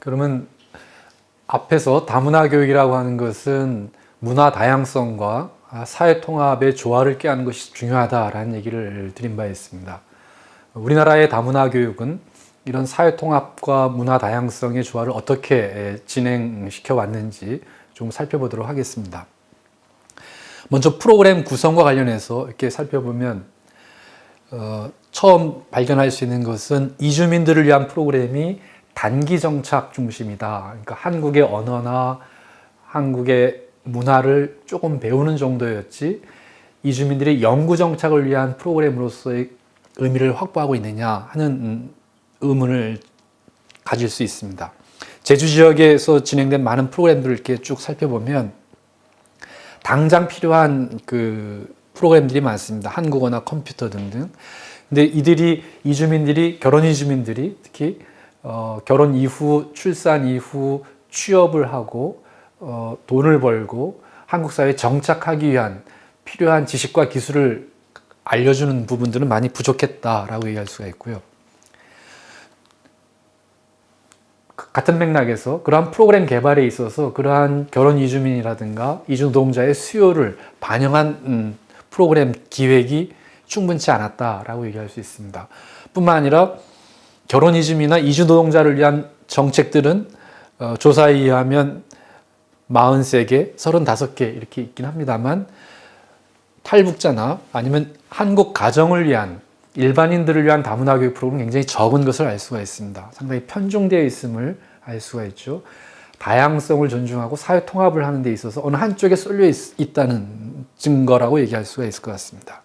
그러면 앞에서 다문화 교육이라고 하는 것은 문화 다양성과 사회 통합의 조화를 꾀하는 것이 중요하다라는 얘기를 드린 바 있습니다. 우리나라의 다문화 교육은 이런 사회 통합과 문화 다양성의 조화를 어떻게 진행시켜 왔는지 좀 살펴보도록 하겠습니다. 먼저 프로그램 구성과 관련해서 이렇게 살펴보면 처음 발견할 수 있는 것은 이주민들을 위한 프로그램이 단기 정착 중심이다. 그러니까 한국의 언어나 한국의 문화를 조금 배우는 정도였지 이주민들이 영구 정착을 위한 프로그램으로서의 의미를 확보하고 있느냐 하는 의문을 가질 수 있습니다. 제주 지역에서 진행된 많은 프로그램들을 이렇게 쭉 살펴보면 당장 필요한 그 프로그램들이 많습니다. 한국어나 컴퓨터 등등. 근데 이주민들이 결혼 이주민들이 특히 결혼 이후 출산 이후 취업을 하고 돈을 벌고 한국 사회에 정착하기 위한 필요한 지식과 기술을 알려주는 부분들은 많이 부족했다라고 얘기할 수가 있고요. 같은 맥락에서 그러한 프로그램 개발에 있어서 그러한 결혼 이주민이라든가 이주 노동자의 수요를 반영한 프로그램 기획이 충분치 않았다라고 얘기할 수 있습니다. 뿐만 아니라 결혼 이주민이나 이주 노동자를 위한 정책들은 조사에 의하면 43개, 35개 이렇게 있긴 합니다만 탈북자나 아니면 한국 가정을 위한 일반인들을 위한 다문화 교육 프로그램은 굉장히 적은 것을 알 수가 있습니다. 상당히 편중되어 있음을 알 수가 있죠. 다양성을 존중하고 사회 통합을 하는 데 있어서 어느 한쪽에 쏠려 있다는 증거라고 얘기할 수가 있을 것 같습니다.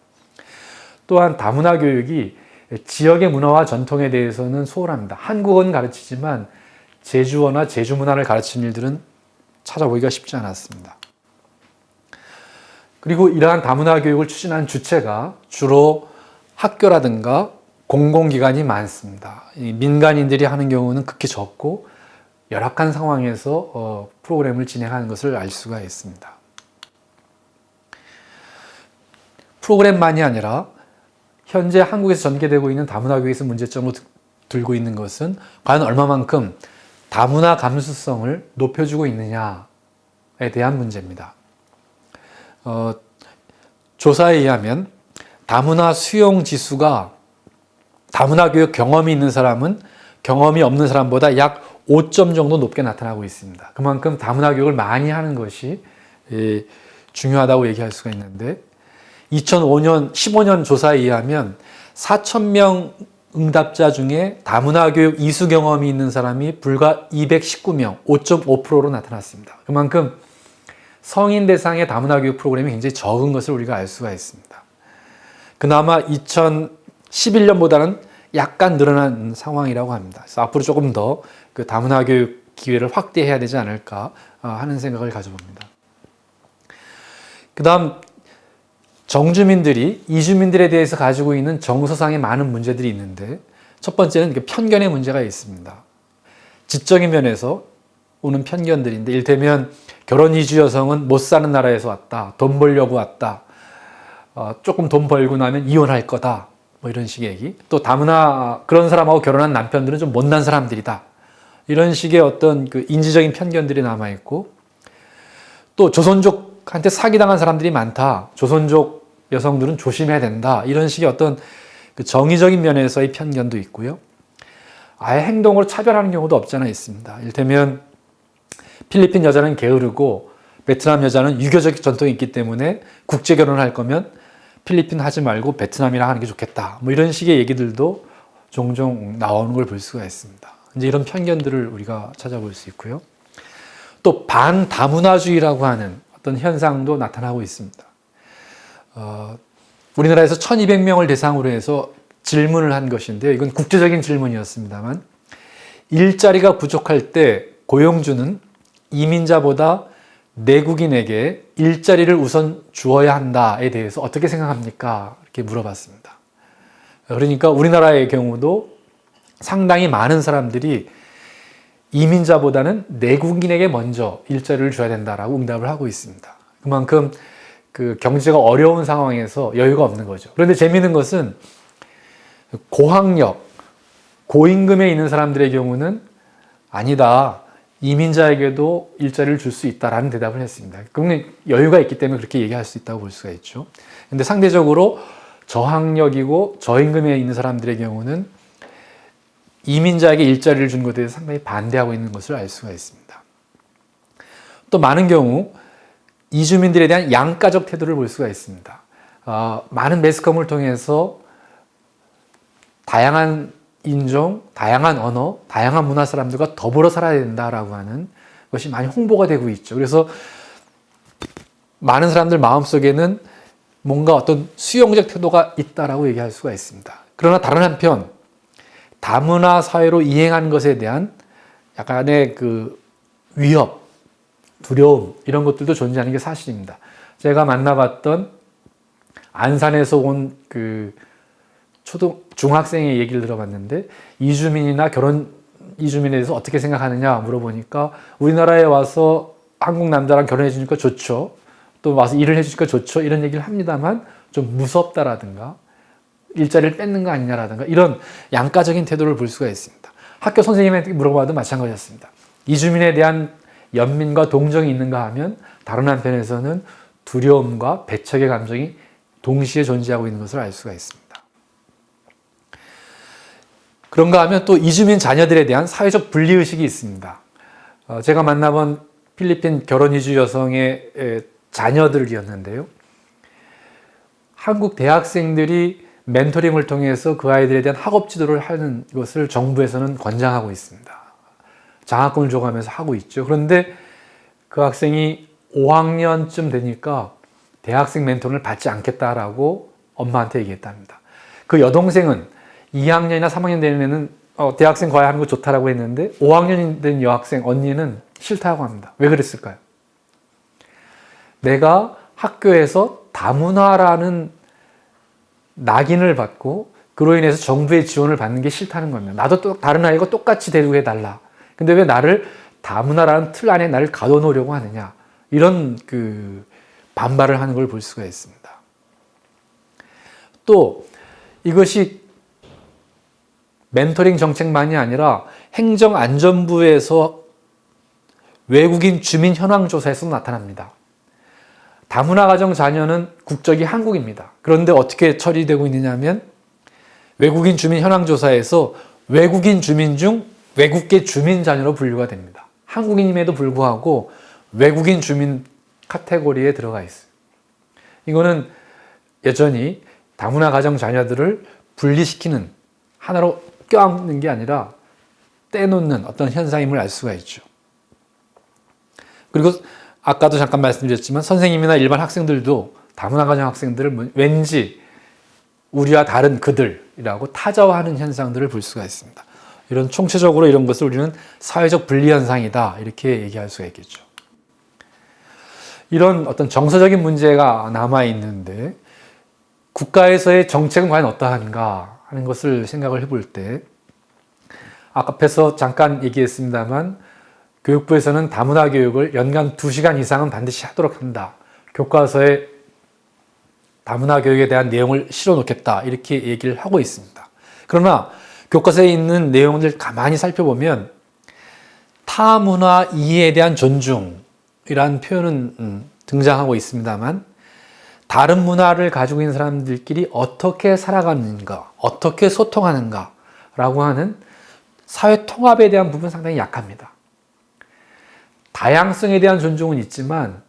또한 다문화 교육이 지역의 문화와 전통에 대해서는 소홀합니다. 한국어는 가르치지만 제주어나 제주 문화를 가르치는 일들은 찾아보기가 쉽지 않았습니다. 그리고 이러한 다문화 교육을 추진한 주체가 주로 학교라든가 공공기관이 많습니다. 민간인들이 하는 경우는 극히 적고 열악한 상황에서 프로그램을 진행하는 것을 알 수가 있습니다. 프로그램만이 아니라 현재 한국에서 전개되고 있는 다문화 교육에서 문제점으로 들고 있는 것은 과연 얼마만큼 다문화 감수성을 높여주고 있느냐에 대한 문제입니다. 조사에 의하면 다문화 수용 지수가 다문화 교육 경험이 있는 사람은 경험이 없는 사람보다 약 5점 정도 높게 나타나고 있습니다. 그만큼 다문화 교육을 많이 하는 것이 중요하다고 얘기할 수가 있는데 15년 조사에 의하면 4,000명 응답자 중에 다문화 교육 이수 경험이 있는 사람이 불과 219명, 5.5%로 나타났습니다. 그만큼 성인 대상의 다문화 교육 프로그램이 굉장히 적은 것을 우리가 알 수가 있습니다. 그나마 2011년보다는 약간 늘어난 상황이라고 합니다. 그래서 앞으로 조금 더 그 다문화 교육 기회를 확대해야 되지 않을까 하는 생각을 가져봅니다. 그 다음 정주민들이 이주민들에 대해서 가지고 있는 정서상의 많은 문제들이 있는데 첫 번째는 편견의 문제가 있습니다. 지적인 면에서 오는 편견들인데 이를테면 결혼 이주 여성은 못 사는 나라에서 왔다. 돈 벌려고 왔다. 조금 돈 벌고 나면 이혼할 거다. 뭐 이런 식의 얘기. 또 다문화 그런 사람하고 결혼한 남편들은 좀 못난 사람들이다. 이런 식의 어떤 그 인지적인 편견들이 남아있고 또 조선족한테 사기당한 사람들이 많다. 조선족 여성들은 조심해야 된다. 이런 식의 어떤 그 정의적인 면에서의 편견도 있고요. 아예 행동으로 차별하는 경우도 없지 않아 있습니다. 이를테면 필리핀 여자는 게으르고 베트남 여자는 유교적 전통이 있기 때문에 국제 결혼을 할 거면 필리핀 하지 말고 베트남이랑 하는 게 좋겠다. 뭐 이런 식의 얘기들도 종종 나오는 걸 볼 수가 있습니다. 이제 이런 편견들을 우리가 찾아볼 수 있고요. 또 반다문화주의라고 하는 어떤 현상도 나타나고 있습니다. 우리나라에서 1200명을 대상으로 해서 질문을 한 것인데요. 이건 국제적인 질문이었습니다만 일자리가 부족할 때 고용주는 이민자보다 내국인에게 일자리를 우선 주어야 한다에 대해서 어떻게 생각합니까? 이렇게 물어봤습니다. 그러니까 우리나라의 경우도 상당히 많은 사람들이 이민자보다는 내국인에게 먼저 일자리를 줘야 된다라고 응답을 하고 있습니다. 그만큼 그 경제가 어려운 상황에서 여유가 없는 거죠. 그런데 재미있는 것은 고학력, 고임금에 있는 사람들의 경우는 아니다. 이민자에게도 일자리를 줄 수 있다라는 대답을 했습니다. 그러면 여유가 있기 때문에 그렇게 얘기할 수 있다고 볼 수가 있죠. 근데 상대적으로 저학력이고 저임금에 있는 사람들의 경우는 이민자에게 일자리를 준 것에 대해서 상당히 반대하고 있는 것을 알 수가 있습니다. 또 많은 경우 이주민들에 대한 양가적 태도를 볼 수가 있습니다. 많은 매스컴을 통해서 다양한 인종, 다양한 언어, 다양한 문화 사람들과 더불어 살아야 된다라고 하는 것이 많이 홍보가 되고 있죠. 그래서 많은 사람들 마음속에는 뭔가 어떤 수용적 태도가 있다라고 얘기할 수가 있습니다. 그러나 다른 한편 다문화 사회로 이행하는 것에 대한 약간의 그 위협, 두려움 이런 것들도 존재하는 게 사실입니다. 제가 만나봤던 안산에서 온 그 중학생의 얘기를 들어봤는데 이주민이나 이주민에 대해서 어떻게 생각하느냐 물어보니까 우리나라에 와서 한국 남자랑 결혼해 주니까 좋죠. 또 와서 일을 해주니까 좋죠. 이런 얘기를 합니다만 좀 무섭다라든가 일자리를 뺏는 거 아니냐라든가 이런 양가적인 태도를 볼 수가 있습니다. 학교 선생님한테 물어봐도 마찬가지였습니다. 이주민에 대한 연민과 동정이 있는가 하면 다른 한편에서는 두려움과 배척의 감정이 동시에 존재하고 있는 것을 알 수가 있습니다. 그런가 하면 또 이주민 자녀들에 대한 사회적 분리의식이 있습니다. 제가 만나본 필리핀 결혼 이주 여성의 자녀들이었는데요. 한국 대학생들이 멘토링을 통해서 그 아이들에 대한 학업 지도를 하는 것을 정부에서는 권장하고 있습니다. 장학금을 줘가면서 하고 있죠. 그런데 그 학생이 5학년쯤 되니까 대학생 멘토링을 받지 않겠다라고 엄마한테 얘기했답니다. 그 여동생은 2학년이나 3학년 되는 애는 대학생 과외하는 거 좋다라고 했는데 5학년이 된 여학생 언니는 싫다고 합니다. 왜 그랬을까요? 내가 학교에서 다문화라는 낙인을 받고 그로 인해서 정부의 지원을 받는 게 싫다는 겁니다. 나도 또 다른 아이가 똑같이 데리고 해달라. 근데 왜 나를 다문화라는 틀 안에 나를 가둬놓으려고 하느냐. 이런 그 반발을 하는 걸 볼 수가 있습니다. 또 이것이 멘토링 정책만이 아니라 행정안전부에서 외국인 주민 현황 조사에서 나타납니다. 다문화 가정 자녀는 국적이 한국입니다. 그런데 어떻게 처리되고 있느냐 하면 외국인 주민 현황 조사에서 외국인 주민 중 외국계 주민 자녀로 분류가 됩니다. 한국인임에도 불구하고 외국인 주민 카테고리에 들어가 있어요. 이거는 여전히 다문화 가정 자녀들을 분리시키는 하나로 껴안는 게 아니라 떼놓는 어떤 현상임을 알 수가 있죠. 그리고 아까도 잠깐 말씀드렸지만 선생님이나 일반 학생들도 다문화 가정 학생들을 왠지 우리와 다른 그들이라고 타자화하는 현상들을 볼 수가 있습니다. 이런 총체적으로 이런 것을 우리는 사회적 분리 현상이다 이렇게 얘기할 수가 있겠죠. 이런 어떤 정서적인 문제가 남아 있는데 국가에서의 정책은 과연 어떠한가 하는 것을 생각을 해볼 때 앞에서 잠깐 얘기했습니다만 교육부에서는 다문화 교육을 연간 2시간 이상은 반드시 하도록 한다. 교과서에 다문화 교육에 대한 내용을 실어놓겠다. 이렇게 얘기를 하고 있습니다. 그러나 교과서에 있는 내용을 가만히 살펴보면 타문화 이해에 대한 존중이라는 표현은 등장하고 있습니다만 다른 문화를 가지고 있는 사람들끼리 어떻게 살아가는가, 어떻게 소통하는가라고 하는 사회 통합에 대한 부분은 상당히 약합니다. 다양성에 대한 존중은 있지만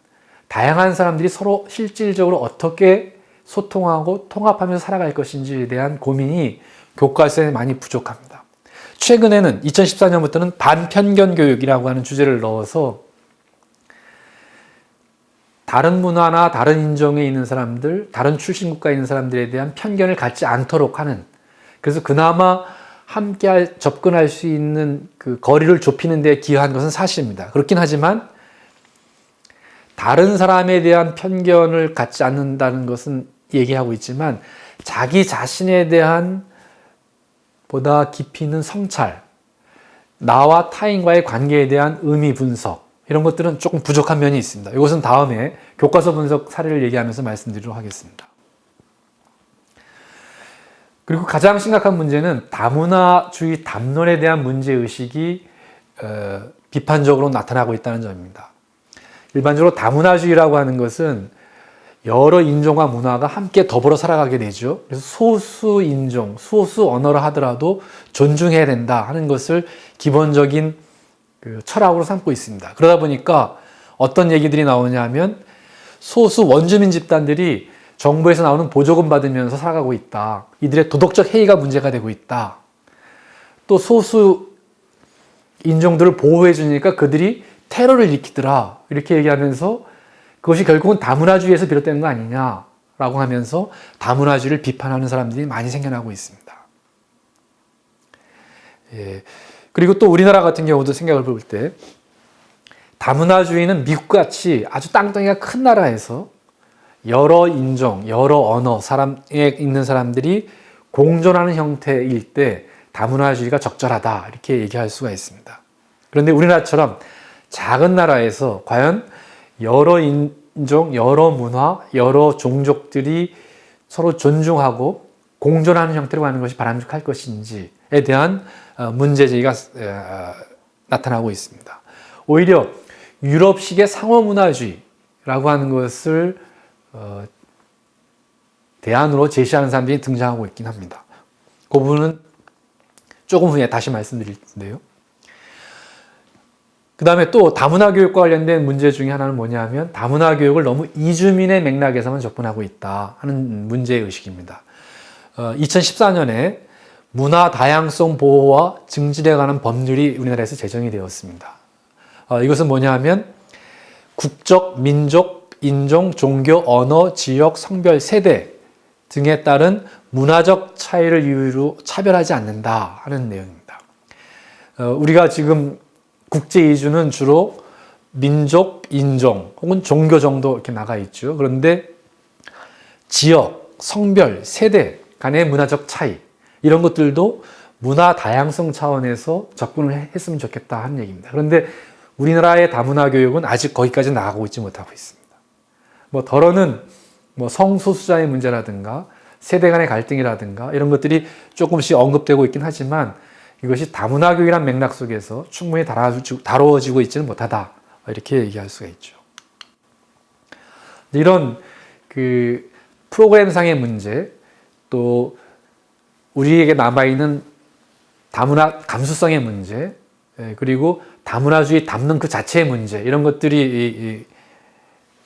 다양한 사람들이 서로 실질적으로 어떻게 소통하고 통합하면서 살아갈 것인지에 대한 고민이 교과서에 많이 부족합니다. 최근에는 2014년부터는 반편견 교육이라고 하는 주제를 넣어서 다른 문화나 다른 인종에 있는 사람들, 다른 출신 국가에 있는 사람들에 대한 편견을 갖지 않도록 하는, 그래서 그나마 함께 접근할 수 있는 그 거리를 좁히는 데 기여한 것은 사실입니다. 그렇긴 하지만 다른 사람에 대한 편견을 갖지 않는다는 것은 얘기하고 있지만 자기 자신에 대한 보다 깊이 있는 성찰, 나와 타인과의 관계에 대한 의미 분석, 이런 것들은 조금 부족한 면이 있습니다. 이것은 다음에 교과서 분석 사례를 얘기하면서 말씀드리도록 하겠습니다. 그리고 가장 심각한 문제는 다문화주의 담론에 대한 문제의식이 비판적으로 나타나고 있다는 점입니다. 일반적으로 다문화주의라고 하는 것은 여러 인종과 문화가 함께 더불어 살아가게 되죠. 그래서 소수 인종, 소수 언어를 하더라도 존중해야 된다 하는 것을 기본적인 철학으로 삼고 있습니다. 그러다 보니까 어떤 얘기들이 나오냐면 소수 원주민 집단들이 정부에서 나오는 보조금 받으면서 살아가고 있다. 이들의 도덕적 해이가 문제가 되고 있다. 또 소수 인종들을 보호해 주니까 그들이 테러를 일으키더라. 이렇게 얘기하면서 그것이 결국은 다문화주의에서 비롯되는 거 아니냐라고 하면서 다문화주의를 비판하는 사람들이 많이 생겨나고 있습니다. 예. 그리고 또 우리나라 같은 경우도 생각을 볼 때 다문화주의는 미국같이 아주 땅덩이가 큰 나라에서 여러 인종, 여러 언어 사람에 있는 사람들이 공존하는 형태일 때 다문화주의가 적절하다 이렇게 얘기할 수가 있습니다. 그런데 우리나라처럼 작은 나라에서 과연 여러 인종, 여러 문화, 여러 종족들이 서로 존중하고 공존하는 형태로 가는 것이 바람직할 것인지에 대한 문제제기가 나타나고 있습니다. 오히려 유럽식의 상호문화주의라고 하는 것을 대안으로 제시하는 사람들이 등장하고 있긴 합니다. 그 부분은 조금 후에 다시 말씀드릴 텐데요. 그 다음에 또 다문화 교육과 관련된 문제 중에 하나는 뭐냐면 다문화 교육을 너무 이주민의 맥락에서만 접근하고 있다 하는 문제의식입니다. 2014년에 문화 다양성 보호와 증진에 관한 법률이 우리나라에서 제정이 되었습니다. 이것은 뭐냐면 국적, 민족, 인종, 종교, 언어, 지역, 성별, 세대 등에 따른 문화적 차이를 이유로 차별하지 않는다 하는 내용입니다. 우리가 지금 국제 이주는 주로 민족, 인종 혹은 종교 정도 이렇게 나가 있죠. 그런데 지역, 성별, 세대 간의 문화적 차이 이런 것들도 문화 다양성 차원에서 접근을 했으면 좋겠다 하는 얘기입니다. 그런데 우리나라의 다문화 교육은 아직 거기까지 나가고 있지 못하고 있습니다. 덜어는 성소수자의 문제라든가 세대 간의 갈등이라든가 이런 것들이 조금씩 언급되고 있긴 하지만 이것이 다문화 교육이라는 맥락 속에서 충분히 다루어지고 있지는 못하다 이렇게 얘기할 수가 있죠. 이런 프로그램상의 문제 또 우리에게 남아있는 다문화 감수성의 문제 그리고 다문화주의 담는 그 자체의 문제 이런 것들이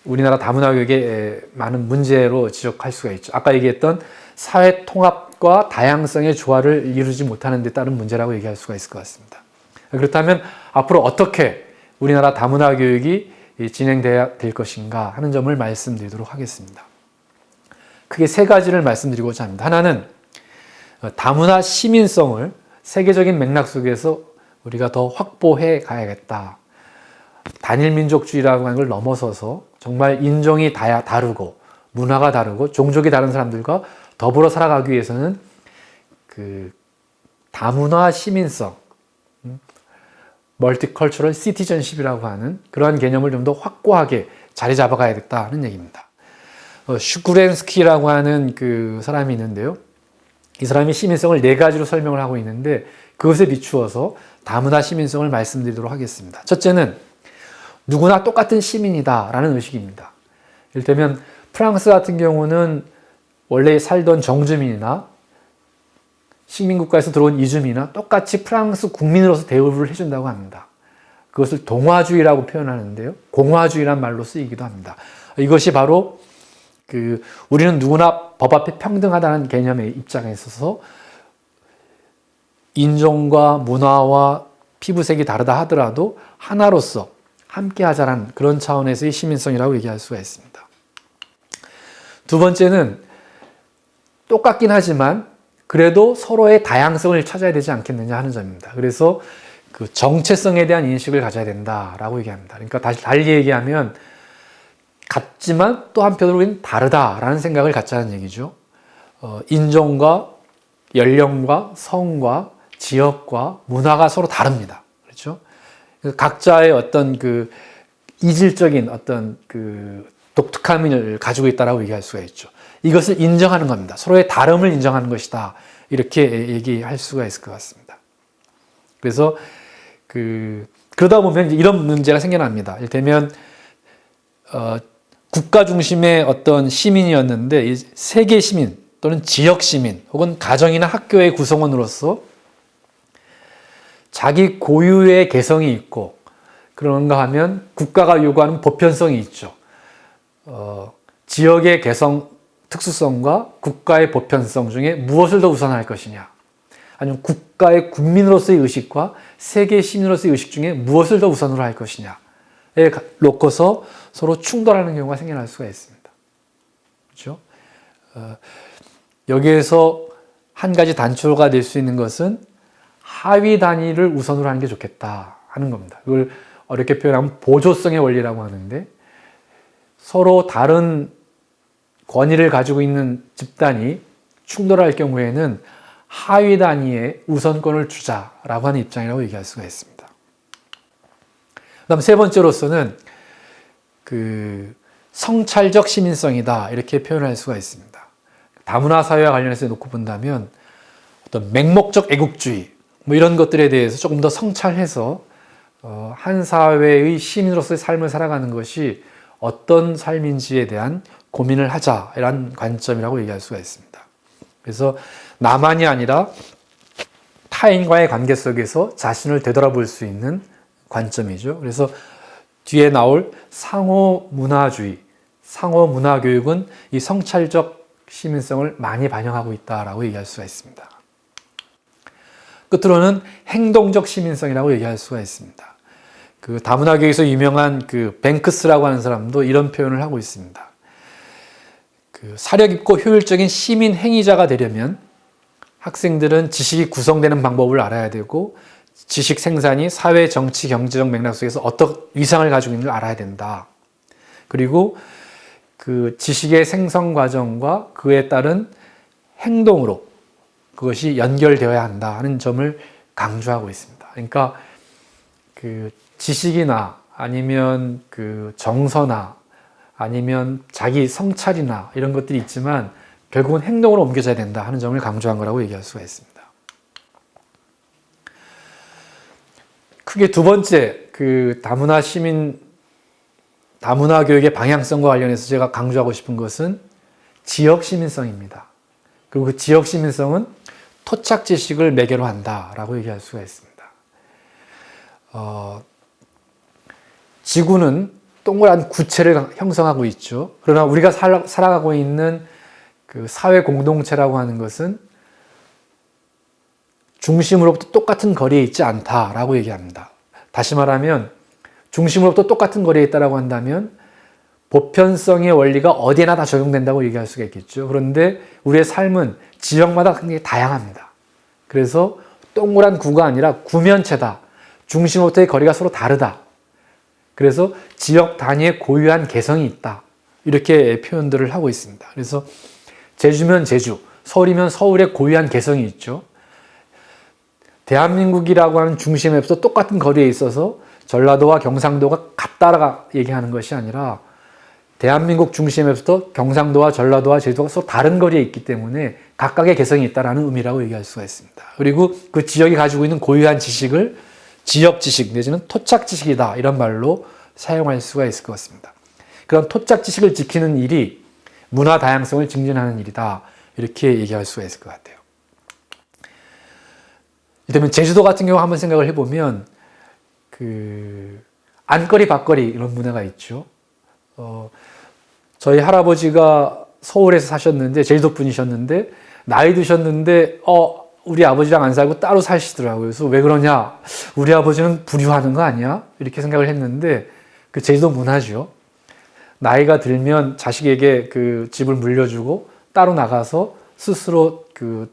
우리나라 다문화 교육의 많은 문제로 지적할 수가 있죠. 아까 얘기했던 사회 통합과 다양성의 조화를 이루지 못하는 데 따른 문제라고 얘기할 수가 있을 것 같습니다. 그렇다면 앞으로 어떻게 우리나라 다문화 교육이 진행돼야 될 것인가 하는 점을 말씀드리도록 하겠습니다. 크게 세 가지를 말씀드리고자 합니다. 하나는 다문화 시민성을 세계적인 맥락 속에서 우리가 더 확보해 가야겠다. 단일민족주의라고 하는 걸 넘어서서 정말 인종이 다르고 문화가 다르고 종족이 다른 사람들과 더불어 살아가기 위해서는 다문화 시민성, 멀티컬처럴 시티즌십이라고 하는 그러한 개념을 좀 더 확고하게 자리 잡아가야겠다는 얘기입니다. 슈쿠렌스키라고 하는 그 사람이 있는데요. 이 사람이 시민성을 네 가지로 설명을 하고 있는데 그것에 비추어서 다문화 시민성을 말씀드리도록 하겠습니다. 첫째는 누구나 똑같은 시민이다라는 의식입니다. 이를테면 프랑스 같은 경우는 원래 살던 정주민이나 식민국가에서 들어온 이주민이나 똑같이 프랑스 국민으로서 대우를 해준다고 합니다. 그것을 동화주의라고 표현하는데요. 공화주의란 말로 쓰이기도 합니다. 이것이 바로 우리는 누구나 법 앞에 평등하다는 개념의 입장에 있어서 인종과 문화와 피부색이 다르다 하더라도 하나로서 함께 하자라는 그런 차원에서의 시민성이라고 얘기할 수가 있습니다. 두 번째는 똑같긴 하지만 그래도 서로의 다양성을 찾아야 되지 않겠느냐 하는 점입니다. 그래서 그 정체성에 대한 인식을 가져야 된다라고 얘기합니다. 그러니까 달리 얘기하면 같지만 또 한편으로는 다르다라는 생각을 갖자는 얘기죠. 인종과 연령과 성과 지역과 문화가 서로 다릅니다. 그렇죠? 각자의 어떤 이질적인 어떤 독특함을 가지고 있다라고 얘기할 수가 있죠. 이것을 인정하는 겁니다. 서로의 다름을 인정하는 것이다. 이렇게 얘기할 수가 있을 것 같습니다. 그래서 그러다 보면 이제 이런 문제가 생겨납니다. 이를테면 국가 중심의 어떤 시민이었는데 이 세계 시민 또는 지역 시민 혹은 가정이나 학교의 구성원으로서 자기 고유의 개성이 있고 그런가 하면 국가가 요구하는 보편성이 있죠. 지역의 개성, 특수성과 국가의 보편성 중에 무엇을 더 우선할 것이냐, 아니면 국가의 국민으로서의 의식과 세계 시민으로서의 의식 중에 무엇을 더 우선으로 할 것이냐에 놓고서 서로 충돌하는 경우가 생겨날 수가 있습니다. 그렇죠? 여기에서 한 가지 단초가 될 수 있는 것은 하위 단위를 우선으로 하는 게 좋겠다 하는 겁니다. 이걸 어렵게 표현하면 보조성의 원리라고 하는데, 서로 다른 권위를 가지고 있는 집단이 충돌할 경우에는 하위 단위에 우선권을 주자라고 하는 입장이라고 얘기할 수가 있습니다. 그다음 세 번째로서는 성찰적 시민성이다 이렇게 표현할 수가 있습니다. 다문화 사회와 관련해서 놓고 본다면 어떤 맹목적 애국주의 이런 것들에 대해서 조금 더 성찰해서 한 사회의 시민으로서의 삶을 살아가는 것이 어떤 삶인지에 대한 고민을 하자라는 관점이라고 얘기할 수가 있습니다. 그래서 나만이 아니라 타인과의 관계 속에서 자신을 되돌아볼 수 있는 관점이죠. 그래서 뒤에 나올 상호 문화주의, 상호 문화교육은 이 성찰적 시민성을 많이 반영하고 있다라고 얘기할 수가 있습니다. 끝으로는 행동적 시민성이라고 얘기할 수가 있습니다. 다문화계에서 유명한 뱅크스라고 하는 사람도 이런 표현을 하고 있습니다. 사력 있고 효율적인 시민 행위자가 되려면 학생들은 지식이 구성되는 방법을 알아야 되고 지식 생산이 사회, 정치, 경제적 맥락 속에서 어떤 위상을 가지고 있는지를 알아야 된다. 그리고 지식의 생성 과정과 그에 따른 행동으로 그것이 연결되어야 한다 하는 점을 강조하고 있습니다. 그러니까 지식이나 아니면 정서나 아니면 자기 성찰이나 이런 것들이 있지만 결국은 행동으로 옮겨져야 된다 하는 점을 강조한 거라고 얘기할 수가 있습니다. 크게 두 번째, 다문화 교육의 방향성과 관련해서 제가 강조하고 싶은 것은 지역 시민성입니다. 그리고 그 지역 시민성은 토착 지식을 매개로 한다라고 얘기할 수가 있습니다. 지구는 동그란 구체를 형성하고 있죠. 그러나 우리가 살아가고 있는 사회 공동체라고 하는 것은 중심으로부터 똑같은 거리에 있지 않다라고 얘기합니다. 다시 말하면 중심으로부터 똑같은 거리에 있다라고 한다면 보편성의 원리가 어디에나 다 적용된다고 얘기할 수가 있겠죠. 그런데 우리의 삶은 지역마다 굉장히 다양합니다. 그래서 동그란 구가 아니라 구면체다. 중심으로부터의 거리가 서로 다르다. 그래서 지역 단위의 고유한 개성이 있다. 이렇게 표현들을 하고 있습니다. 그래서 제주면 제주, 서울이면 서울의 고유한 개성이 있죠. 대한민국이라고 하는 중심에서 똑같은 거리에 있어서 전라도와 경상도가 같다라고 얘기하는 것이 아니라 대한민국 중심에서부터 경상도와 전라도와 제주도가 서로 다른 거리에 있기 때문에 각각의 개성이 있다는 의미라고 얘기할 수가 있습니다. 그리고 그 지역이 가지고 있는 고유한 지식을 지역 지식 내지는 토착 지식이다 이런 말로 사용할 수가 있을 것 같습니다. 그런 토착 지식을 지키는 일이 문화 다양성을 증진하는 일이다 이렇게 얘기할 수가 있을 것 같아요. 이를테면 제주도 같은 경우 한번 생각을 해보면 안거리 밖거리 이런 문화가 있죠. 저희 할아버지가 서울에서 사셨는데 제주도 분이셨는데 나이 드셨는데 우리 아버지랑 안 살고 따로 사시더라고요. 그래서 왜 그러냐? 우리 아버지는 불효하는 거 아니야? 이렇게 생각을 했는데 제주도 문화죠. 나이가 들면 자식에게 집을 물려주고 따로 나가서 스스로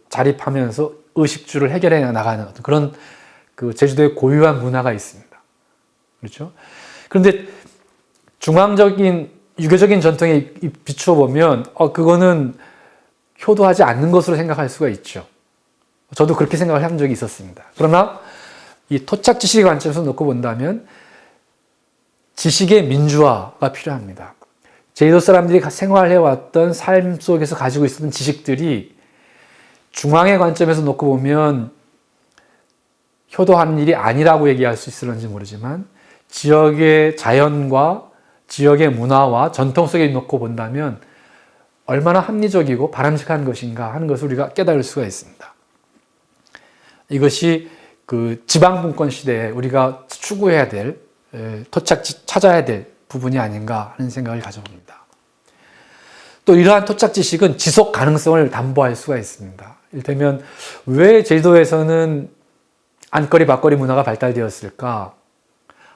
자립하면서 의식주를 해결해 나가는 그런 제주도의 고유한 문화가 있습니다. 그렇죠? 그런데 중앙적인 유교적인 전통에 비추어 보면 그거는 효도하지 않는 것으로 생각할 수가 있죠. 저도 그렇게 생각을 한 적이 있었습니다. 그러나 이 토착 지식의 관점에서 놓고 본다면 지식의 민주화가 필요합니다. 제주도 사람들이 생활해왔던 삶 속에서 가지고 있었던 지식들이 중앙의 관점에서 놓고 보면 효도하는 일이 아니라고 얘기할 수 있을런지 모르지만 지역의 자연과 지역의 문화와 전통 속에 놓고 본다면 얼마나 합리적이고 바람직한 것인가 하는 것을 우리가 깨달을 수가 있습니다. 이것이 그 지방분권 시대에 우리가 추구해야 될, 찾아야 될 부분이 아닌가 하는 생각을 가져봅니다. 또 이러한 토착지식은 지속 가능성을 담보할 수가 있습니다. 이를테면 왜 제주도에서는 안거리 밭거리 문화가 발달되었을까?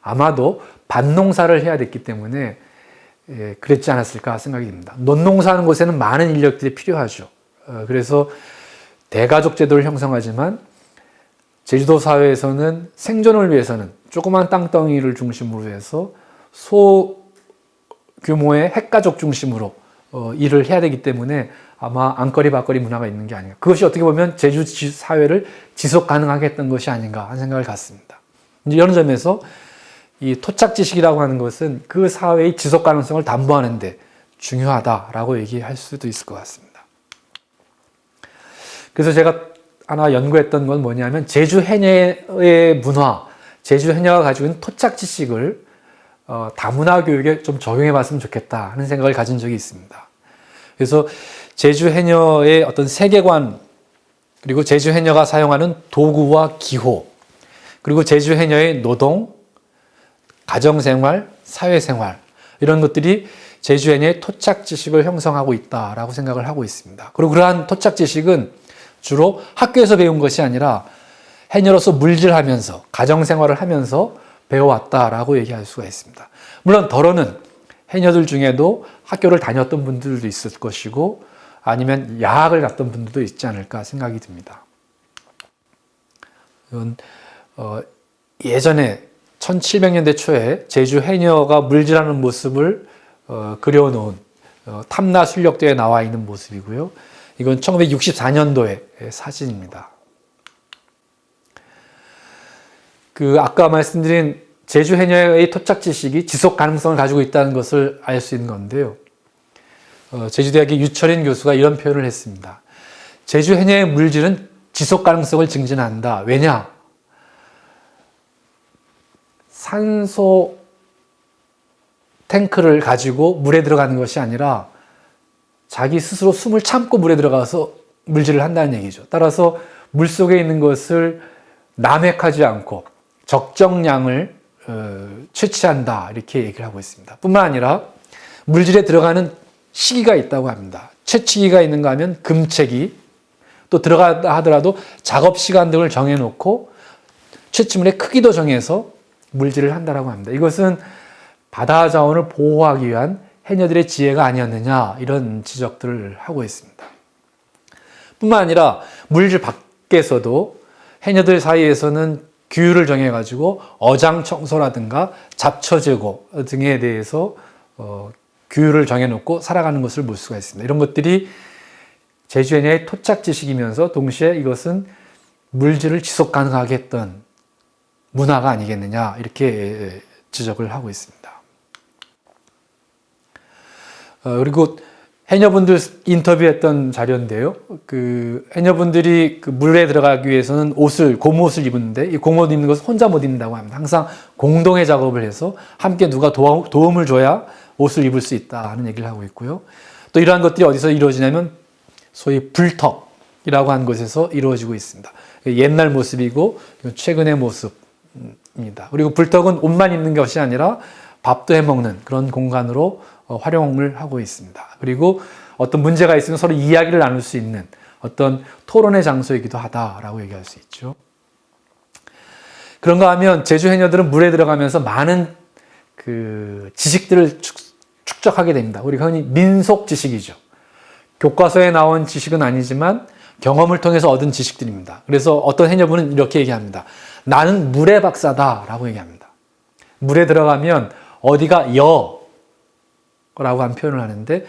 아마도 밭농사를 해야 됐기 때문에 그랬지 않았을까 생각이 듭니다. 논농사하는 곳에는 많은 인력들이 필요하죠. 그래서 대가족 제도를 형성하지만 제주도 사회에서는 생존을 위해서는 조그만 땅덩이를 중심으로 해서 소규모의 핵가족 중심으로 일을 해야 되기 때문에 아마 안거리 밭거리 문화가 있는 게 아닌가. 그것이 어떻게 보면 제주 사회를 지속 가능하게 했던 것이 아닌가 하는 생각을 갖습니다. 이제 이런 점에서 이 토착지식이라고 하는 것은 그 사회의 지속 가능성을 담보하는데 중요하다라고 얘기할 수도 있을 것 같습니다. 그래서 제가 하나 연구했던 건 뭐냐면 제주 해녀의 문화, 제주 해녀가 가지고 있는 토착지식을 다문화 교육에 좀 적용해 봤으면 좋겠다 하는 생각을 가진 적이 있습니다. 그래서 제주 해녀의 어떤 세계관, 그리고 제주 해녀가 사용하는 도구와 기호, 그리고 제주 해녀의 노동, 가정생활, 사회생활, 이런 것들이 제주 해녀의 토착지식을 형성하고 있다라고 생각을 하고 있습니다. 그리고 그러한 토착지식은 주로 학교에서 배운 것이 아니라 해녀로서 물질하면서, 가정생활을 하면서 배워왔다라고 얘기할 수가 있습니다. 물론 더러는 해녀들 중에도 학교를 다녔던 분들도 있을 것이고 아니면 야학을 갔던 분들도 있지 않을까 생각이 듭니다. 예전에 1700년대 초에 제주 해녀가 물질하는 모습을 그려놓은 탐라 순력도에 나와 있는 모습이고요. 이건 1964년도의 사진입니다. 아까 말씀드린 제주 해녀의 토착지식이 지속 가능성을 가지고 있다는 것을 알 수 있는 건데요. 제주대학의 유철인 교수가 이런 표현을 했습니다. 제주 해녀의 물질은 지속 가능성을 증진한다. 왜냐? 산소 탱크를 가지고 물에 들어가는 것이 아니라 자기 스스로 숨을 참고 물에 들어가서 물질을 한다는 얘기죠. 따라서 물속에 있는 것을 남획하지 않고 적정량을 채취한다 이렇게 얘기를 하고 있습니다. 뿐만 아니라 물질에 들어가는 시기가 있다고 합니다. 채취기가 있는가 하면 금채기, 또 들어가다 하더라도 작업 시간 등을 정해놓고 채취물의 크기도 정해서 물질을 한다라고 합니다. 이것은 바다 자원을 보호하기 위한 해녀들의 지혜가 아니었느냐 이런 지적들을 하고 있습니다. 뿐만 아니라 물질 밖에서도 해녀들 사이에서는 규율을 정해가지고 어장 청소라든가 잡초 제거 등에 대해서 규율을 정해놓고 살아가는 것을 볼 수가 있습니다. 이런 것들이 제주 해녀의 토착지식이면서 동시에 이것은 물질을 지속 가능하게 했던 문화가 아니겠느냐 이렇게 지적을 하고 있습니다. 그리고 해녀분들 인터뷰했던 자료인데요. 해녀분들이 물에 들어가기 위해서는 고무옷을 입었는데 이 고무옷 입는 것을 혼자 못 입는다고 합니다. 항상 공동의 작업을 해서 함께 누가 도움을 줘야 옷을 입을 수 있다 하는 얘기를 하고 있고요. 또 이러한 것들이 어디서 이루어지냐면 소위 불턱이라고 하는 곳에서 이루어지고 있습니다. 옛날 모습이고 최근의 모습입니다. 그리고 불턱은 옷만 입는 것이 아니라 밥도 해먹는 그런 공간으로 활용을 하고 있습니다. 그리고 어떤 문제가 있으면 서로 이야기를 나눌 수 있는 어떤 토론의 장소이기도 하다라고 얘기할 수 있죠. 그런가 하면 제주 해녀들은 물에 들어가면서 많은 지식들을 축적하게 됩니다. 우리가 흔히 민속 지식이죠. 교과서에 나온 지식은 아니지만 경험을 통해서 얻은 지식들입니다. 그래서 어떤 해녀분은 이렇게 얘기합니다. 나는 물의 박사다라고 얘기합니다. 물에 들어가면 어디가 라고 한 표현을 하는데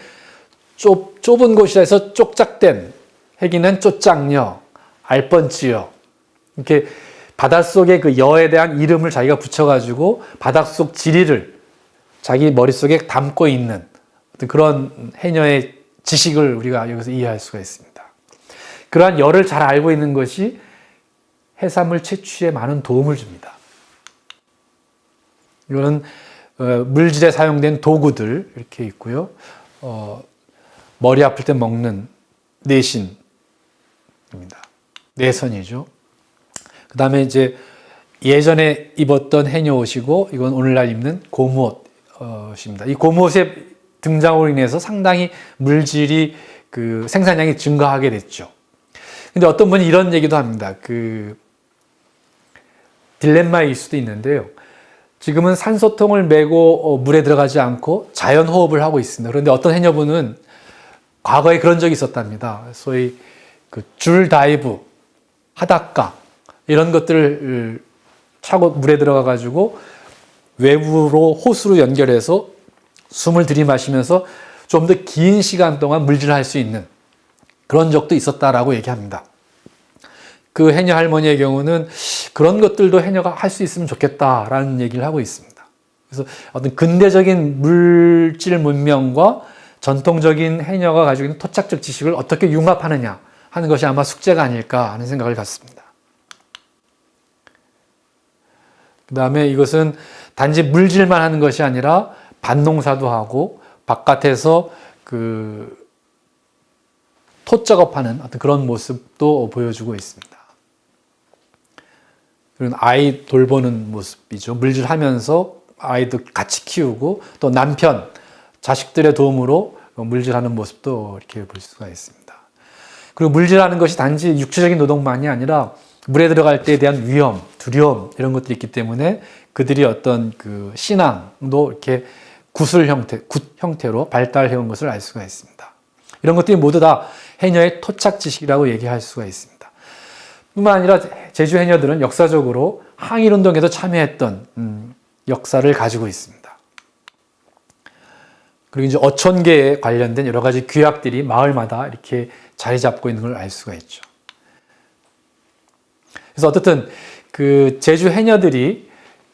좁은 곳이라서 쪽작된 해기는 쪼짱여, 알뻔찌여 이렇게 바닷속의 그 여에 대한 이름을 자기가 붙여가지고 바닷속 지리를 자기 머릿속에 담고 있는 그런 해녀의 지식을 우리가 여기서 이해할 수가 있습니다. 그러한 여를 잘 알고 있는 것이 해산물 채취에 많은 도움을 줍니다. 이거는 물질에 사용된 도구들 이렇게 있고요. 머리 아플 때 먹는 내신입니다. 내선이죠. 그 다음에 이제 예전에 입었던 해녀 옷이고, 이건 오늘날 입는 고무옷입니다. 이 고무옷의 등장으로 인해서 상당히 물질이 생산량이 증가하게 됐죠. 근데 어떤 분이 이런 얘기도 합니다. 딜레마일 수도 있는데요. 지금은 산소통을 메고 물에 들어가지 않고 자연 호흡을 하고 있습니다. 그런데 어떤 해녀분은 과거에 그런 적이 있었답니다. 소위 줄 다이브, 하닷가 이런 것들을 차고 물에 들어가 가지고 외부로 호수로 연결해서 숨을 들이마시면서 좀 더 긴 시간 동안 물질을 할 수 있는 그런 적도 있었다라고 얘기합니다. 그 해녀 할머니의 경우는 그런 것들도 해녀가 할 수 있으면 좋겠다라는 얘기를 하고 있습니다. 그래서 어떤 근대적인 물질 문명과 전통적인 해녀가 가지고 있는 토착적 지식을 어떻게 융합하느냐 하는 것이 아마 숙제가 아닐까 하는 생각을 갖습니다. 그 다음에 이것은 단지 물질만 하는 것이 아니라 밭농사도 하고 바깥에서 토 작업하는 어떤 그런 모습도 보여주고 있습니다. 그리고 아이 돌보는 모습이죠. 물질하면서 아이도 같이 키우고 또 남편, 자식들의 도움으로 물질하는 모습도 이렇게 볼 수가 있습니다. 그리고 물질하는 것이 단지 육체적인 노동만이 아니라 물에 들어갈 때에 대한 위험, 두려움 이런 것들이 있기 때문에 그들이 어떤 신앙도 이렇게 굿 형태로 발달해온 것을 알 수가 있습니다. 이런 것들이 모두 다 해녀의 토착 지식이라고 얘기할 수가 있습니다. 뿐만 아니라 제주 해녀들은 역사적으로 항일운동에도 참여했던 역사를 가지고 있습니다. 그리고 이제 어촌계에 관련된 여러 가지 규약들이 마을마다 이렇게 자리 잡고 있는 걸 알 수가 있죠. 그래서 어떻든 제주 해녀들이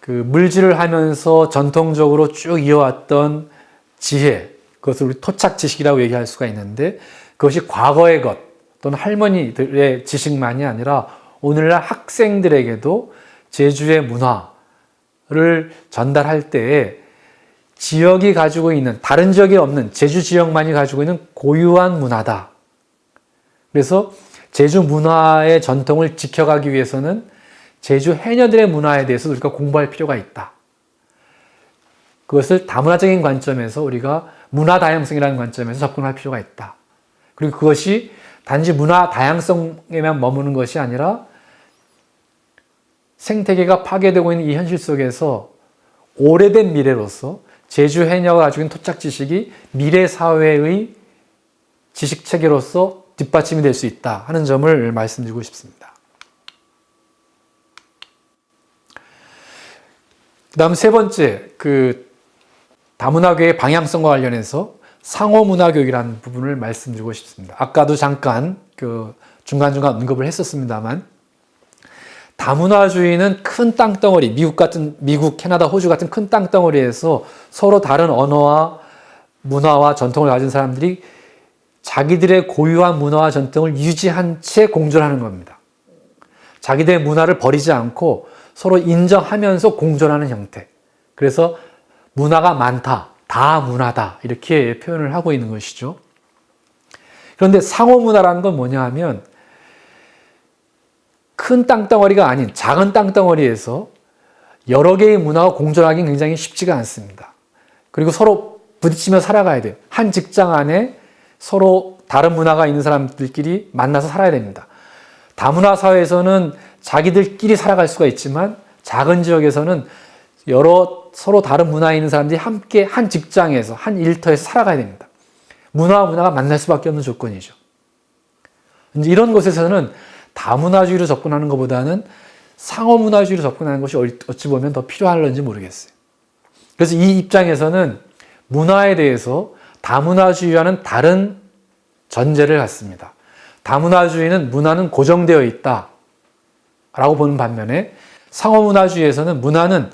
물질을 하면서 전통적으로 쭉 이어왔던 지혜, 그것을 우리 토착 지식이라고 얘기할 수가 있는데, 그것이 과거의 것 또는 할머니들의 지식만이 아니라 오늘날 학생들에게도 제주의 문화를 전달할 때에 지역이 가지고 있는, 다른 지역에 없는 제주 지역만이 가지고 있는 고유한 문화다. 그래서 제주 문화의 전통을 지켜가기 위해서는 제주 해녀들의 문화에 대해서 우리가 공부할 필요가 있다. 그것을 다문화적인 관점에서 우리가 문화 다양성이라는 관점에서 접근할 필요가 있다. 그리고 그것이 단지 문화 다양성에만 머무는 것이 아니라 생태계가 파괴되고 있는 이 현실 속에서 오래된 미래로서 제주 해녀가 가지고 있는 토착 지식이 미래 사회의 지식 체계로서 뒷받침이 될 수 있다 하는 점을 말씀드리고 싶습니다. 그 다음 세 번째, 다문화교의 방향성과 관련해서 상호문화교육이라는 부분을 말씀드리고 싶습니다. 아까도 잠깐 중간중간 언급을 했었습니다만, 다문화주의는 큰 땅덩어리, 미국, 캐나다, 호주 같은 큰 땅덩어리에서 서로 다른 언어와 문화와 전통을 가진 사람들이 자기들의 고유한 문화와 전통을 유지한 채 공존하는 겁니다. 자기들의 문화를 버리지 않고 서로 인정하면서 공존하는 형태. 그래서 문화가 많다, 다문화다 이렇게 표현을 하고 있는 것이죠. 그런데 상호문화라는 건 뭐냐 하면 큰 땅덩어리가 아닌 작은 땅덩어리에서 여러 개의 문화가 공존하기는 굉장히 쉽지가 않습니다. 그리고 서로 부딪히며 살아가야 돼요. 한 직장 안에 서로 다른 문화가 있는 사람들끼리 만나서 살아야 됩니다. 다문화 사회에서는 자기들끼리 살아갈 수가 있지만 작은 지역에서는 서로 다른 문화에 있는 사람들이 함께 한 직장에서, 한 일터에서 살아가야 됩니다. 문화와 문화가 만날 수밖에 없는 조건이죠. 이제 이런 곳에서는 다문화주의로 접근하는 것보다는 상호문화주의로 접근하는 것이 어찌 보면 더 필요할런지 모르겠어요. 그래서 이 입장에서는 문화에 대해서 다문화주의와는 다른 전제를 갖습니다. 다문화주의는 문화는 고정되어 있다 라고 보는 반면에 상호문화주의에서는 문화는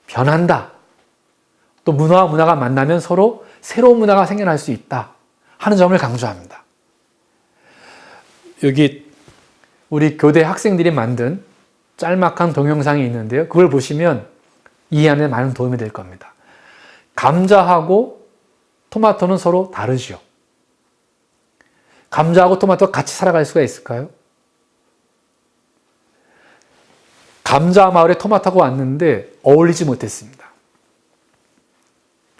변한다. 또 문화와 문화가 만나면 서로 새로운 문화가 생겨날 수 있다 하는 점을 강조합니다. 여기 우리 교대 학생들이 만든 짤막한 동영상이 있는데요. 그걸 보시면 이해하는 데 많은 도움이 될 겁니다. 감자하고 토마토는 서로 다르죠. 감자하고 토마토가 같이 살아갈 수가 있을까요? 감자 마을에 토마토가 왔는데 어울리지 못했습니다.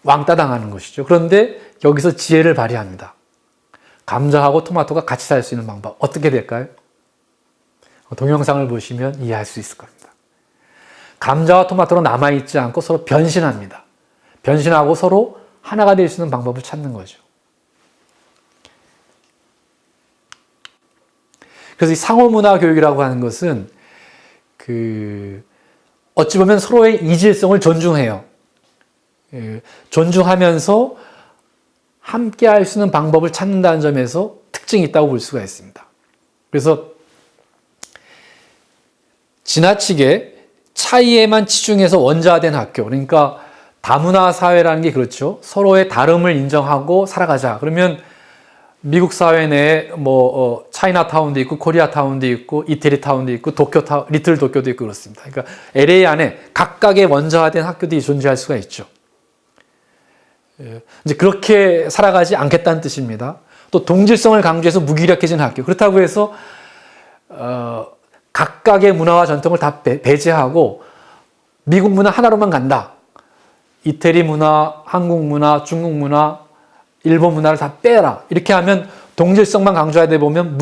왕따 당하는 것이죠. 그런데 여기서 지혜를 발휘합니다. 감자하고 토마토가 같이 살 수 있는 방법 어떻게 될까요? 동영상을 보시면 이해할 수 있을 겁니다. 감자와 토마토로 남아있지 않고 서로 변신합니다. 변신하고 서로 하나가 될 수 있는 방법을 찾는 거죠. 그래서 이 상호문화 교육이라고 하는 것은 어찌 보면 서로의 이질성을 존중해요. 존중하면서 함께 할 수 있는 방법을 찾는다는 점에서 특징이 있다고 볼 수가 있습니다. 그래서 지나치게 차이에만 치중해서 원자된 학교, 그러니까 다문화 사회라는 게 그렇죠. 서로의 다름을 인정하고 살아가자. 그러면 미국 사회 내에 차이나타운도 있고 코리아타운도 있고 이태리타운도 있고 리틀 도쿄도 있고 그렇습니다. 그러니까 LA 안에 각각의 원자화된 학교들이 존재할 수가 있죠. 이제 그렇게 살아가지 않겠다는 뜻입니다. 또 동질성을 강조해서 무기력해진 학교. 그렇다고 해서 각각의 문화와 전통을 다 배제하고 미국 문화 하나로만 간다. 이태리 문화, 한국 문화, 중국 문화, 일본 문화를 다 빼라. 이렇게 하면 동질성만 강조하다 보면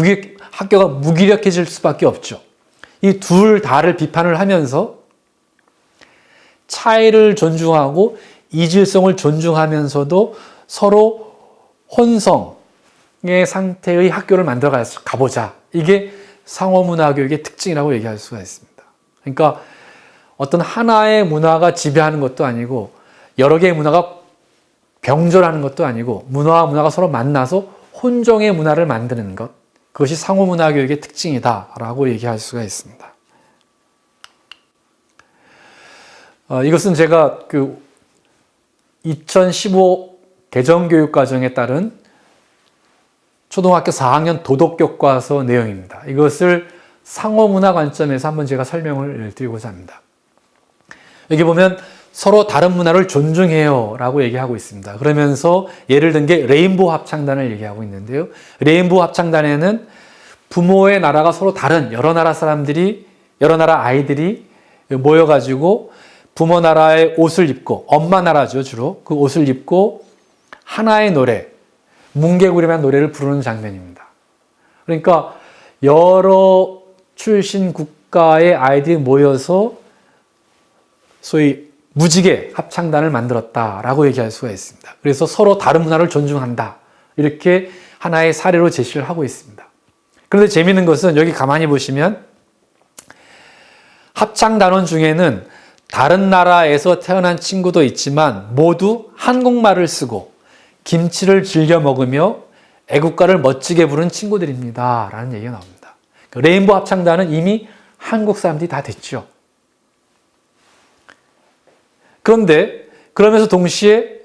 학교가 무기력해질 수밖에 없죠. 이 둘 다를 비판을 하면서 차이를 존중하고 이질성을 존중하면서도 서로 혼성의 상태의 학교를 만들어 가보자. 이게 상호문화교육의 특징이라고 얘기할 수가 있습니다. 그러니까 어떤 하나의 문화가 지배하는 것도 아니고 여러 개의 문화가 병존하는 것도 아니고 문화와 문화가 서로 만나서 혼종의 문화를 만드는 것. 그것이 상호문화교육의 특징이다라고 얘기할 수가 있습니다. 이것은 제가 2015 개정교육과정에 따른 초등학교 4학년 도덕교과서 내용입니다. 이것을 상호문화 관점에서 한번 제가 설명을 드리고자 합니다. 여기 보면 서로 다른 문화를 존중해요 라고 얘기하고 있습니다. 그러면서 예를 든 게 레인보우 합창단을 얘기하고 있는데요. 레인보우 합창단에는 부모의 나라가 서로 다른 여러 나라 아이들이 모여가지고 부모 나라의 옷을 입고, 엄마 나라죠 주로, 그 옷을 입고 하나의 노래, 뭉게구리란 노래를 부르는 장면입니다. 그러니까 여러 출신 국가의 아이들이 모여서 소위 무지개 합창단을 만들었다라고 얘기할 수가 있습니다. 그래서 서로 다른 문화를 존중한다. 이렇게 하나의 사례로 제시를 하고 있습니다. 그런데 재미있는 것은 여기 가만히 보시면 합창단원 중에는 다른 나라에서 태어난 친구도 있지만 모두 한국말을 쓰고 김치를 즐겨 먹으며 애국가를 멋지게 부른 친구들입니다. 라는 얘기가 나옵니다. 레인보우 합창단은 이미 한국 사람들이 다 됐죠. 그런데 그러면서 동시에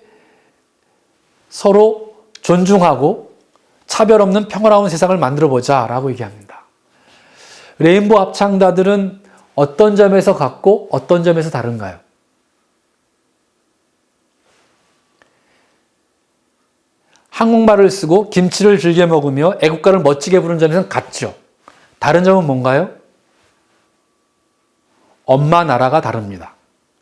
서로 존중하고 차별 없는 평화로운 세상을 만들어보자 라고 얘기합니다. 레인보우 합창단들은 어떤 점에서 같고 어떤 점에서 다른가요? 한국말을 쓰고 김치를 즐겨 먹으며 애국가를 멋지게 부르는 점에서는 같죠. 다른 점은 뭔가요? 엄마 나라가 다릅니다.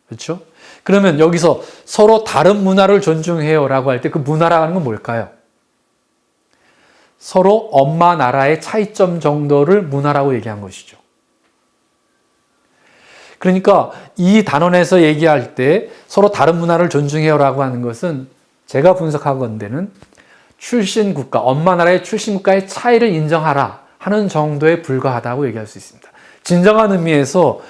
그렇죠? 그러면 여기서 서로 다른 문화를 존중해요 라고 할 때 그 문화라는 건 뭘까요? 서로 엄마 나라의 차이점 정도를 문화라고 얘기한 것이죠. 그러니까 이 단원에서 얘기할 때 서로 다른 문화를 존중해요 라고 하는 것은 제가 분석하건대는 출신 국가, 엄마 나라의 출신 국가의 차이를 인정하라 하는 정도에 불과하다고 얘기할 수 있습니다. 진정한 의미에서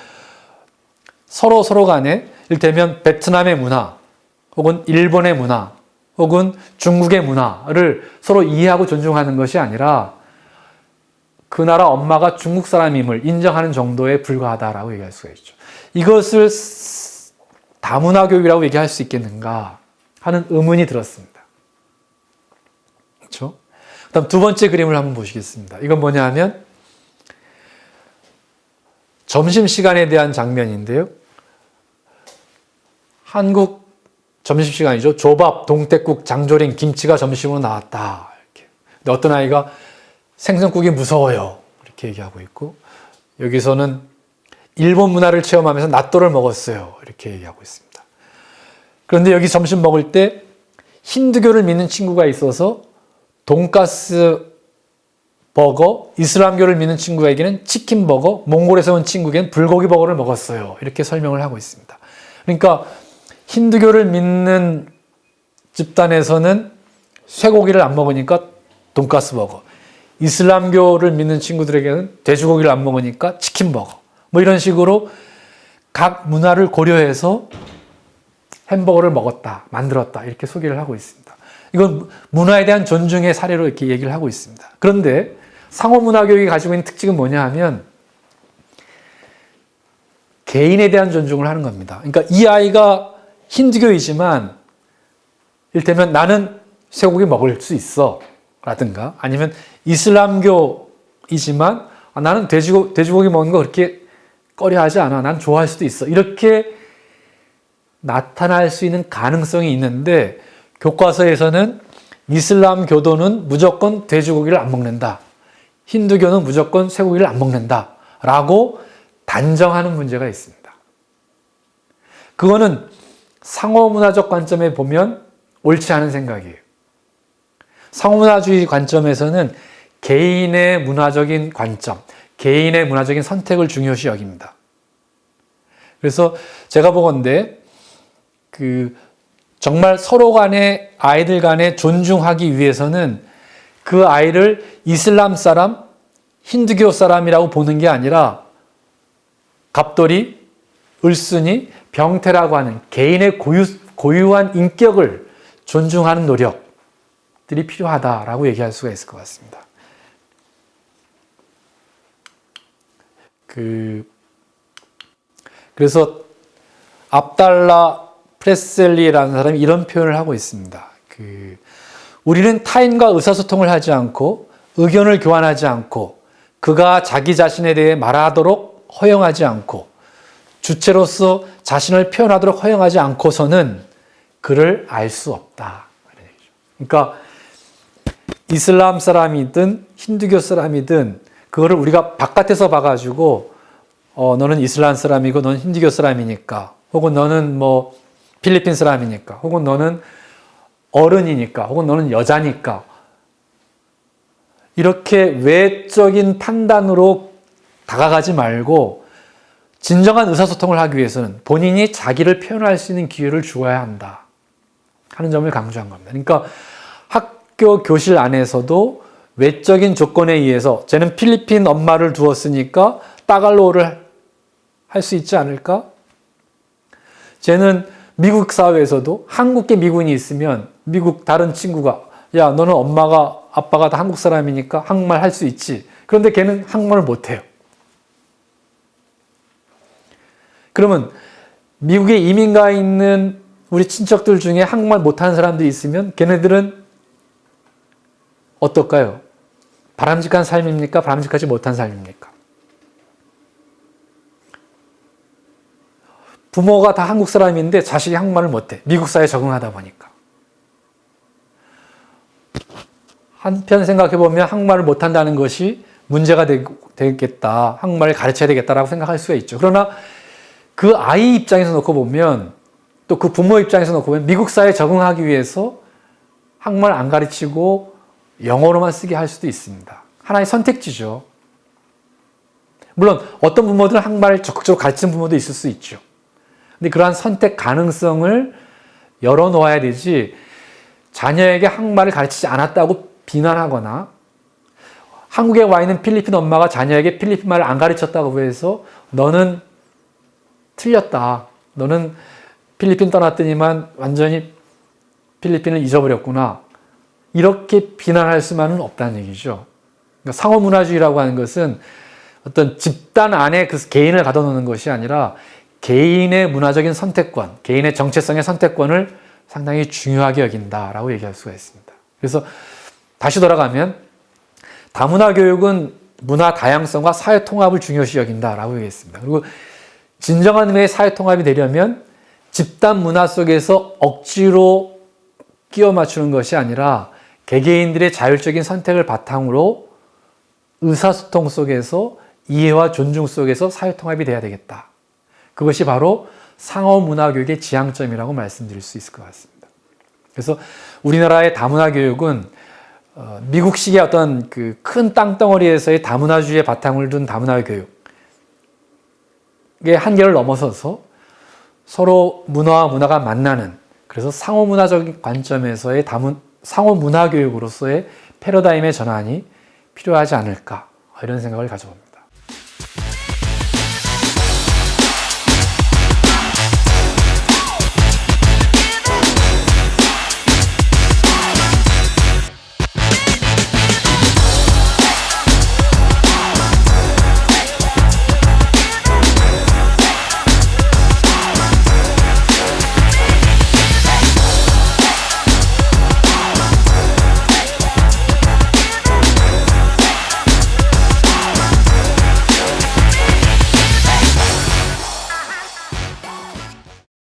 서로 간에 이를테면 베트남의 문화 혹은 일본의 문화 혹은 중국의 문화를 서로 이해하고 존중하는 것이 아니라 그 나라 엄마가 중국 사람임을 인정하는 정도에 불과하다라고 얘기할 수가 있죠. 이것을 다문화 교육이라고 얘기할 수 있겠는가 하는 의문이 들었습니다. 그렇죠? 그다음 두 번째 그림을 한번 보시겠습니다. 이건 뭐냐 하면 점심시간에 대한 장면인데요. 한국 점심시간이죠. 조밥, 동태국, 장조림, 김치가 점심으로 나왔다. 이렇게. 근데 어떤 아이가 생선국이 무서워요. 이렇게 얘기하고 있고, 여기서는 일본 문화를 체험하면서 낫또를 먹었어요. 이렇게 얘기하고 있습니다. 그런데 여기 점심 먹을 때 힌두교를 믿는 친구가 있어서 돈가스 버거, 이슬람교를 믿는 친구에게는 치킨 버거, 몽골에서 온 친구에게는 불고기 버거를 먹었어요. 이렇게 설명을 하고 있습니다. 그러니까 힌두교를 믿는 집단에서는 쇠고기를 안 먹으니까 돈가스 버거, 이슬람교를 믿는 친구들에게는 돼지고기를 안 먹으니까 치킨 버거, 뭐 이런 식으로 각 문화를 고려해서 햄버거를 먹었다, 만들었다, 이렇게 소개를 하고 있습니다. 이건 문화에 대한 존중의 사례로 이렇게 얘기를 하고 있습니다. 그런데 상호문화교육이 가지고 있는 특징은 뭐냐 하면 개인에 대한 존중을 하는 겁니다. 그러니까 이 아이가 힌두교이지만 이를테면 나는 쇠고기 먹을 수 있어 라든가, 아니면 이슬람교이지만 나는 돼지고기 먹는 거 그렇게 꺼려하지 않아, 난 좋아할 수도 있어, 이렇게 나타날 수 있는 가능성이 있는데, 교과서에서는 이슬람 교도는 무조건 돼지고기를 안 먹는다, 힌두교는 무조건 쇠고기를 안 먹는다 라고 단정하는 문제가 있습니다. 그거는 상호문화적 관점에 보면 옳지 않은 생각이에요. 상호문화주의 관점에서는 개인의 문화적인 관점, 개인의 문화적인 선택을 중요시 여깁니다. 그래서 제가 보건대 정말 서로 간에, 아이들 간에 존중하기 위해서는 그 아이를 이슬람 사람, 힌두교 사람이라고 보는 게 아니라 갑돌이, 을순이, 병태라고 하는 개인의 고유한 인격을 존중하는 노력들이 필요하다라고 얘기할 수가 있을 것 같습니다. 그래서 압달라 프레셀리라는 사람이 이런 표현을 하고 있습니다. 우리는 타인과 의사소통을 하지 않고 의견을 교환하지 않고 그가 자기 자신에 대해 말하도록 허용하지 않고 주체로서 자신을 표현하도록 허용하지 않고서는 그를 알 수 없다. 그러니까 이슬람 사람이든 힌두교 사람이든 그거를 우리가 바깥에서 봐가지고 너는 이슬람 사람이고 너는 힌두교 사람이니까, 혹은 너는 뭐 필리핀 사람이니까, 혹은 너는 어른이니까, 혹은 너는 여자니까, 이렇게 외적인 판단으로 다가가지 말고 진정한 의사소통을 하기 위해서는 본인이 자기를 표현할 수 있는 기회를 주어야 한다 하는 점을 강조한 겁니다. 그러니까 학교 교실 안에서도 외적인 조건에 의해서 쟤는 필리핀 엄마를 두었으니까 따갈로를 할 수 있지 않을까? 쟤는 미국 사회에서도 한국계 미군이 있으면 미국 다른 친구가, 야, 너는 엄마가 아빠가 다 한국 사람이니까 한국말 할 수 있지. 그런데 걔는 한국말을 못해요. 그러면 미국에 이민 가 있는 우리 친척들 중에 한국말 못하는 사람들이 있으면 걔네들은 어떨까요? 바람직한 삶입니까? 바람직하지 못한 삶입니까? 부모가 다 한국 사람인데 자식이 한국말을 못해. 미국 사회에 적응하다 보니까. 한편 생각해보면 한국말을 못한다는 것이 문제가 되겠다. 한국말을 가르쳐야 되겠다라고 생각할 수가 있죠. 그러나 그 아이 입장에서 놓고 보면, 또 그 부모 입장에서 놓고 보면 미국 사회에 적응하기 위해서 한국말 안 가르치고 영어로만 쓰게 할 수도 있습니다. 하나의 선택지죠. 물론 어떤 부모들은 한국말을 적극적으로 가르치는 부모도 있을 수 있죠. 근데 그러한 선택 가능성을 열어놓아야 되지, 자녀에게 한국말을 가르치지 않았다고 비난하거나, 한국에 와 있는 필리핀 엄마가 자녀에게 필리핀 말을 안 가르쳤다고 해서 너는 틀렸다, 너는 필리핀 떠났더니만 완전히 필리핀을 잊어버렸구나, 이렇게 비난할 수만은 없다는 얘기죠. 그러니까 상호문화주의라고 하는 것은 어떤 집단 안에 그 개인을 가둬놓는 것이 아니라 개인의 문화적인 선택권, 개인의 정체성의 선택권을 상당히 중요하게 여긴다라고 얘기할 수가 있습니다. 그래서 다시 돌아가면 다문화 교육은 문화 다양성과 사회 통합을 중요시 여긴다라고 얘기했습니다. 그리고 진정한 의미의 사회 통합이 되려면 집단 문화 속에서 억지로 끼워 맞추는 것이 아니라 개개인들의 자율적인 선택을 바탕으로 의사소통 속에서 이해와 존중 속에서 사회 통합이 돼야 되겠다. 그것이 바로 상호문화교육의 지향점이라고 말씀드릴 수 있을 것 같습니다. 그래서 우리나라의 다문화 교육은 미국식의 어떤 그 큰 땅덩어리에서의 다문화주의의 바탕을 둔 다문화 교육의 한계를 넘어서서 서로 문화와 문화가 만나는, 그래서 상호문화적인 관점에서의 상호문화 교육으로서의 패러다임의 전환이 필요하지 않을까, 이런 생각을 가져봅니다.